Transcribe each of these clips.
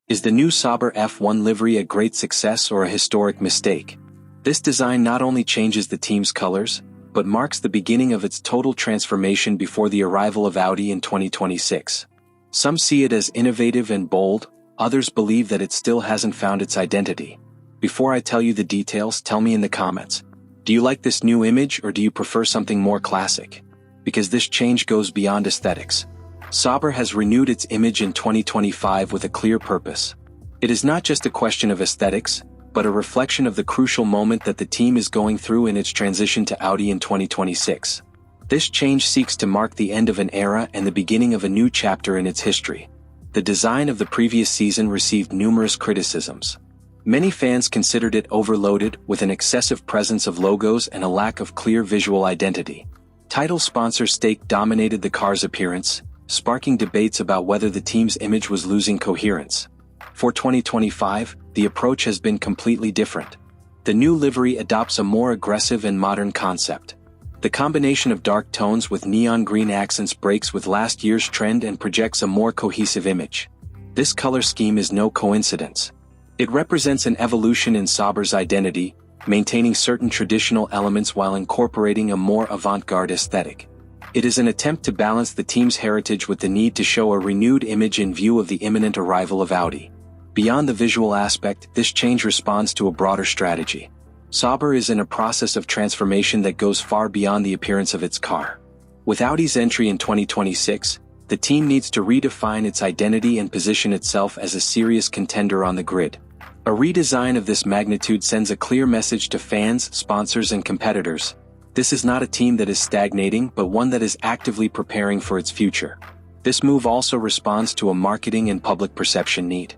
Is the new Sauber F1 livery a great success or a historic mistake? This design not only changes the team's colors, but marks the beginning of its total transformation before the arrival of Audi in 2026. Some see it as innovative and bold, others believe that it still hasn't found its identity. Before I tell you the details, tell me in the comments. Do you like this new image or do you prefer something more classic? Because this change goes beyond aesthetics. Sauber has renewed its image in 2025 with a clear purpose. It is not just a question of aesthetics, but a reflection of the crucial moment that the team is going through in its transition to Audi in 2026. This change seeks to mark the end of an era and the beginning of a new chapter in its history. The design of the previous season received numerous criticisms. Many fans considered it overloaded with an excessive presence of logos and a lack of clear visual identity. Title sponsor stake dominated the car's appearance, sparking debates about whether the team's image was losing coherence. For 2025, the approach has been completely different. The new livery adopts a more aggressive and modern concept. The combination of dark tones with neon green accents breaks with last year's trend and projects a more cohesive image. This color scheme is no coincidence. It represents an evolution in Sauber's identity, maintaining certain traditional elements while incorporating a more avant-garde aesthetic. It is an attempt to balance the team's heritage with the need to show a renewed image in view of the imminent arrival of Audi. Beyond the visual aspect, this change responds to a broader strategy. Sauber is in a process of transformation that goes far beyond the appearance of its car. With Audi's entry in 2026, the team needs to redefine its identity and position itself as a serious contender on the grid. A redesign of this magnitude sends a clear message to fans, sponsors, and competitors. This is not a team that is stagnating, but one that is actively preparing for its future. This move also responds to a marketing and public perception need.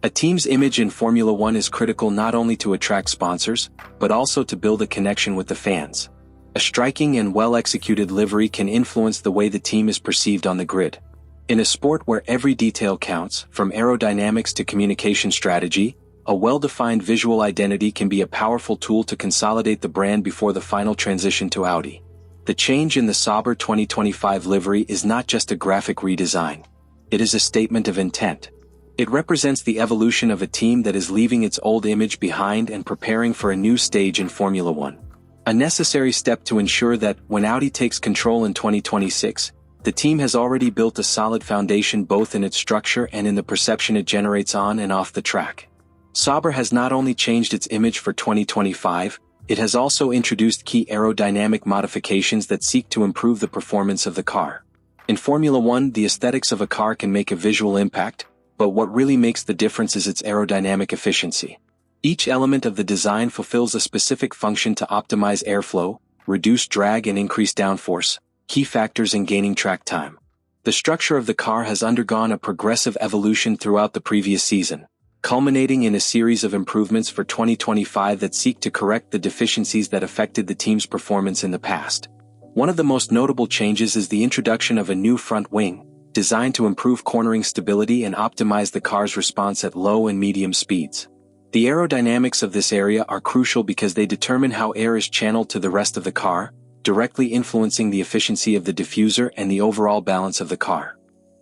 A team's image in Formula One is critical not only to attract sponsors, but also to build a connection with the fans. A striking and well-executed livery can influence the way the team is perceived on the grid. In a sport where every detail counts, from aerodynamics to communication strategy, a well-defined visual identity can be a powerful tool to consolidate the brand before the final transition to Audi. The change in the Sauber 2025 livery is not just a graphic redesign. It is a statement of intent. It represents the evolution of a team that is leaving its old image behind and preparing for a new stage in Formula One. A necessary step to ensure that, when Audi takes control in 2026, the team has already built a solid foundation both in its structure and in the perception it generates on and off the track. Sauber has not only changed its image for 2025, it has also introduced key aerodynamic modifications that seek to improve the performance of the car. In Formula One, the aesthetics of a car can make a visual impact, but what really makes the difference is its aerodynamic efficiency. Each element of the design fulfills a specific function to optimize airflow, reduce drag and increase downforce, key factors in gaining track time. The structure of the car has undergone a progressive evolution throughout the previous season, culminating in a series of improvements for 2025 that seek to correct the deficiencies that affected the team's performance in the past. One of the most notable changes is the introduction of a new front wing, designed to improve cornering stability and optimize the car's response at low and medium speeds. The aerodynamics of this area are crucial because they determine how air is channeled to the rest of the car, directly influencing the efficiency of the diffuser and the overall balance of the car.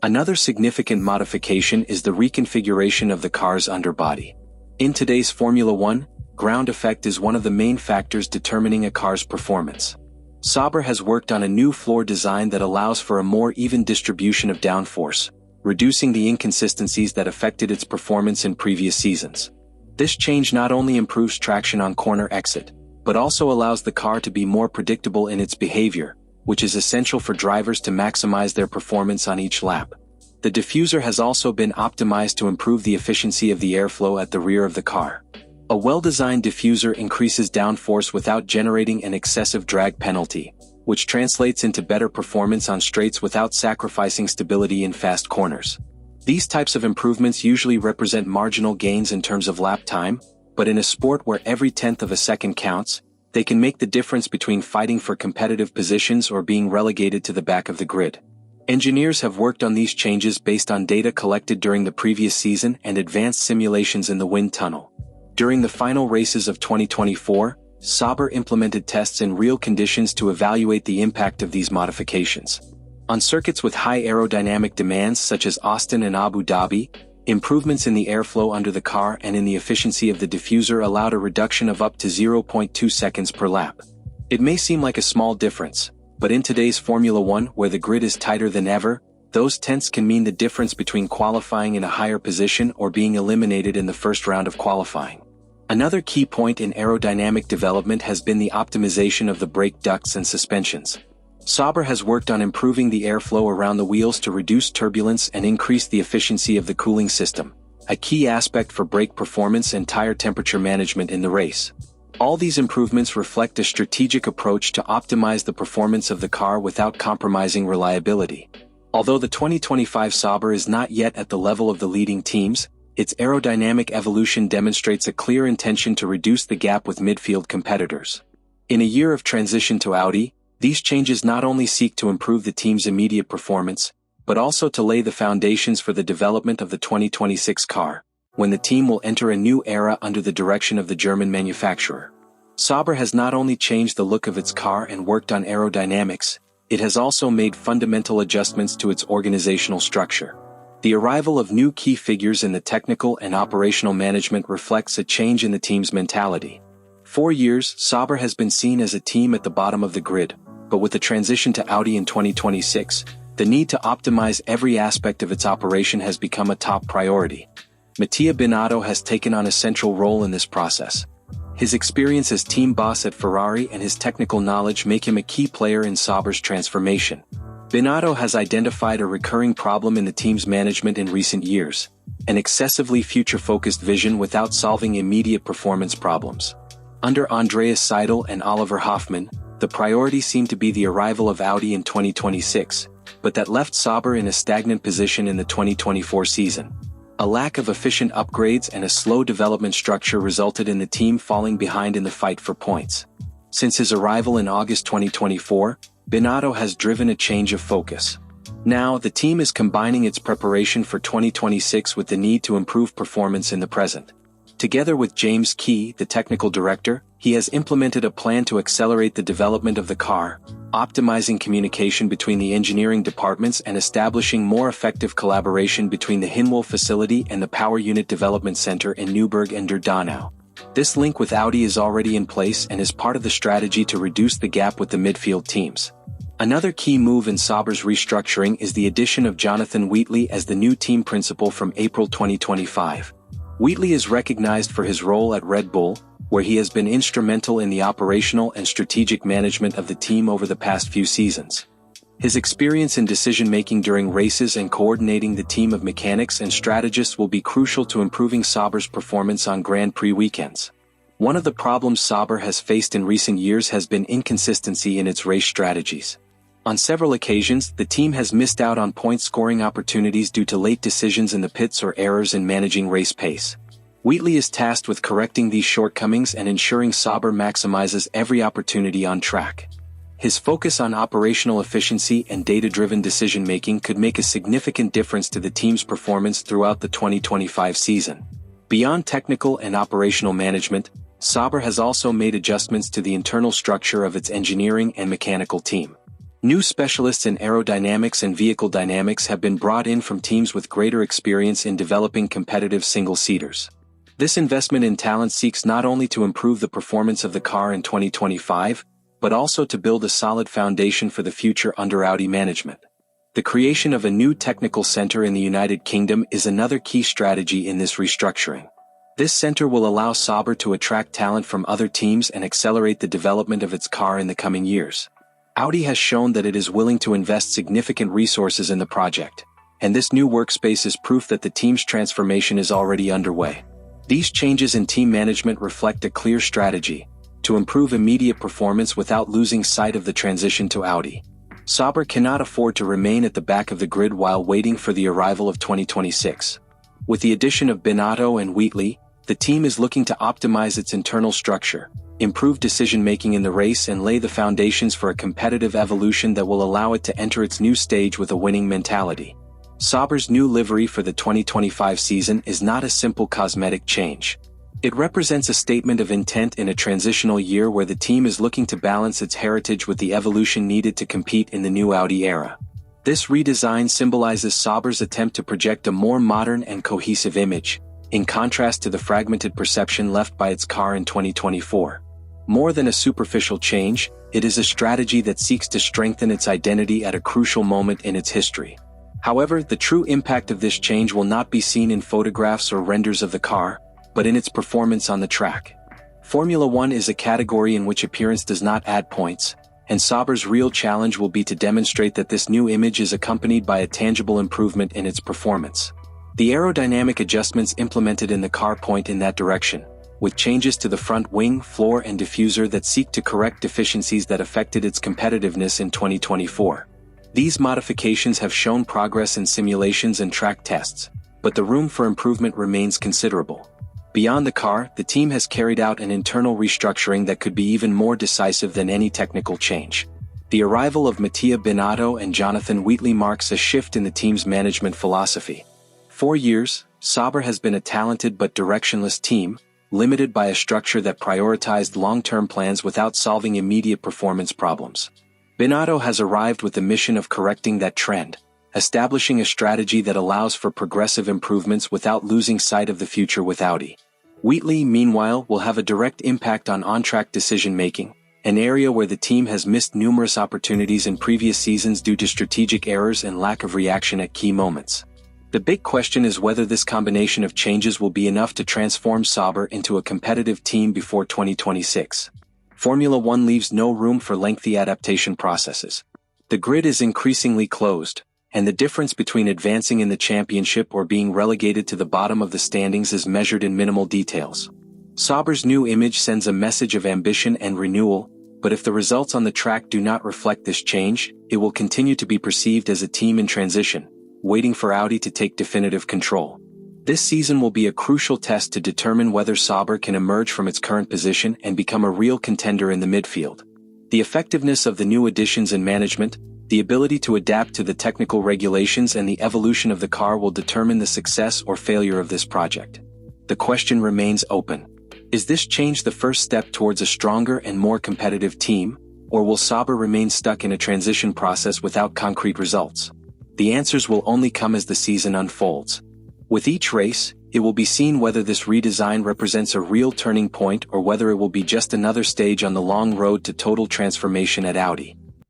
Another significant modification is the reconfiguration of the car's underbody. In today's Formula One, ground effect is one of the main factors determining a car's performance. Sauber has worked on a new floor design that allows for a more even distribution of downforce, reducing the inconsistencies that affected its performance in previous seasons. This change not only improves traction on corner exit, but also allows the car to be more predictable in its behavior, which is essential for drivers to maximize their performance on each lap. The diffuser has also been optimized to improve the efficiency of the airflow at the rear of the car. A well-designed diffuser increases downforce without generating an excessive drag penalty, which translates into better performance on straights without sacrificing stability in fast corners. These types of improvements usually represent marginal gains in terms of lap time, but in a sport where every tenth of a second counts, they can make the difference between fighting for competitive positions or being relegated to the back of the grid. Engineers have worked on these changes based on data collected during the previous season and advanced simulations in the wind tunnel. During the final races of 2024, Sauber implemented tests in real conditions to evaluate the impact of these modifications. On circuits with high aerodynamic demands such as Austin and Abu Dhabi, Improvements in the airflow under the car and in the efficiency of the diffuser allowed a reduction of up to 0.2 seconds per lap. It may seem like a small difference, but in today's Formula One, where the grid is tighter than ever, those tenths can mean the difference between qualifying in a higher position or being eliminated in the first round of qualifying. Another key point in aerodynamic development has been the optimization of the brake ducts and suspensions. Sauber has worked on improving the airflow around the wheels to reduce turbulence and increase the efficiency of the cooling system, a key aspect for brake performance and tire temperature management in the race. All these improvements reflect a strategic approach to optimize the performance of the car without compromising reliability. Although the 2025 Sauber is not yet at the level of the leading teams, its aerodynamic evolution demonstrates a clear intention to reduce the gap with midfield competitors. In a year of transition to Audi, these changes not only seek to improve the team's immediate performance, but also to lay the foundations for the development of the 2026 car, when the team will enter a new era under the direction of the German manufacturer. Sauber has not only changed the look of its car and worked on aerodynamics, it has also made fundamental adjustments to its organizational structure. The arrival of new key figures in the technical and operational management reflects a change in the team's mentality. For years, Sauber has been seen as a team at the bottom of the grid, but with the transition to Audi in 2026, the need to optimize every aspect of its operation has become a top priority. Mattia Binotto has taken on a central role in this process. His experience as team boss at Ferrari and his technical knowledge make him a key player in Sauber's transformation. Binotto has identified a recurring problem in the team's management in recent years: an excessively future-focused vision without solving immediate performance problems. Under Andreas Seidel and Oliver Hoffmann, the priority seemed to be the arrival of Audi in 2026, but that left Sauber in a stagnant position in the 2024 season. A lack of efficient upgrades and a slow development structure resulted in the team falling behind in the fight for points. Since his arrival in August 2024, Binotto has driven a change of focus. Now, the team is combining its preparation for 2026 with the need to improve performance in the present. Together with James Key, the technical director, he has implemented a plan to accelerate the development of the car, optimizing communication between the engineering departments and establishing more effective collaboration between the Hinwil facility and the Power Unit Development Center in Newburgh an der Donau. This link with Audi is already in place and is part of the strategy to reduce the gap with the midfield teams. Another key move in Sauber's restructuring is the addition of Jonathan Wheatley as the new team principal from April 2025. Wheatley is recognized for his role at Red Bull, where he has been instrumental in the operational and strategic management of the team over the past few seasons. His experience in decision-making during races and coordinating the team of mechanics and strategists will be crucial to improving Sauber's performance on Grand Prix weekends. One of the problems Sauber has faced in recent years has been inconsistency in its race strategies. On several occasions, the team has missed out on point-scoring opportunities due to late decisions in the pits or errors in managing race pace. Wheatley is tasked with correcting these shortcomings and ensuring Sauber maximizes every opportunity on track. His focus on operational efficiency and data-driven decision-making could make a significant difference to the team's performance throughout the 2025 season. Beyond technical and operational management, Sauber has also made adjustments to the internal structure of its engineering and mechanical team. New specialists in aerodynamics and vehicle dynamics have been brought in from teams with greater experience in developing competitive single-seaters. This investment in talent seeks not only to improve the performance of the car in 2025, but also to build a solid foundation for the future under Audi management. The creation of a new technical center in the United Kingdom is another key strategy in this restructuring. This center will allow Sauber to attract talent from other teams and accelerate the development of its car in the coming years. Audi has shown that it is willing to invest significant resources in the project, and this new workspace is proof that the team's transformation is already underway. These changes in team management reflect a clear strategy to improve immediate performance without losing sight of the transition to Audi. Sauber cannot afford to remain at the back of the grid while waiting for the arrival of 2026. With the addition of Binotto and Wheatley, the team is looking to optimize its internal structure, improve decision-making in the race and lay the foundations for a competitive evolution that will allow it to enter its new stage with a winning mentality. Sauber's new livery for the 2025 season is not a simple cosmetic change. It represents a statement of intent in a transitional year where the team is looking to balance its heritage with the evolution needed to compete in the new Audi era. This redesign symbolizes Sauber's attempt to project a more modern and cohesive image, in contrast to the fragmented perception left by its car in 2024. More than a superficial change, it is a strategy that seeks to strengthen its identity at a crucial moment in its history. However, the true impact of this change will not be seen in photographs or renders of the car, but in its performance on the track. Formula One is a category in which appearance does not add points, and Sauber's real challenge will be to demonstrate that this new image is accompanied by a tangible improvement in its performance. The aerodynamic adjustments implemented in the car point in that direction, with changes to the front wing, floor and diffuser that seek to correct deficiencies that affected its competitiveness in 2024. These modifications have shown progress in simulations and track tests, but the room for improvement remains considerable. Beyond the car, the team has carried out an internal restructuring that could be even more decisive than any technical change. The arrival of Mattia Binotto and Jonathan Wheatley marks a shift in the team's management philosophy. For years, Sauber has been a talented but directionless team, limited by a structure that prioritized long-term plans without solving immediate performance problems. Binotto has arrived with the mission of correcting that trend, establishing a strategy that allows for progressive improvements without losing sight of the future with Audi. Wheatley, meanwhile, will have a direct impact on-track decision-making, an area where the team has missed numerous opportunities in previous seasons due to strategic errors and lack of reaction at key moments. The big question is whether this combination of changes will be enough to transform Sauber into a competitive team before 2026. Formula One leaves no room for lengthy adaptation processes. The grid is increasingly closed, and the difference between advancing in the championship or being relegated to the bottom of the standings is measured in minimal details. Sauber's new image sends a message of ambition and renewal, but if the results on the track do not reflect this change, it will continue to be perceived as a team in transition, waiting for Audi to take definitive control. This season will be a crucial test to determine whether Sauber can emerge from its current position and become a real contender in the midfield. The effectiveness of the new additions in management, the ability to adapt to the technical regulations and the evolution of the car will determine the success or failure of this project. The question remains open. Is this change the first step towards a stronger and more competitive team, or will Sauber remain stuck in a transition process without concrete results? The answers will only come as the season unfolds. With each race, it will be seen whether this redesign represents a real turning point or whether it will be just another stage on the long road to total transformation at Audi.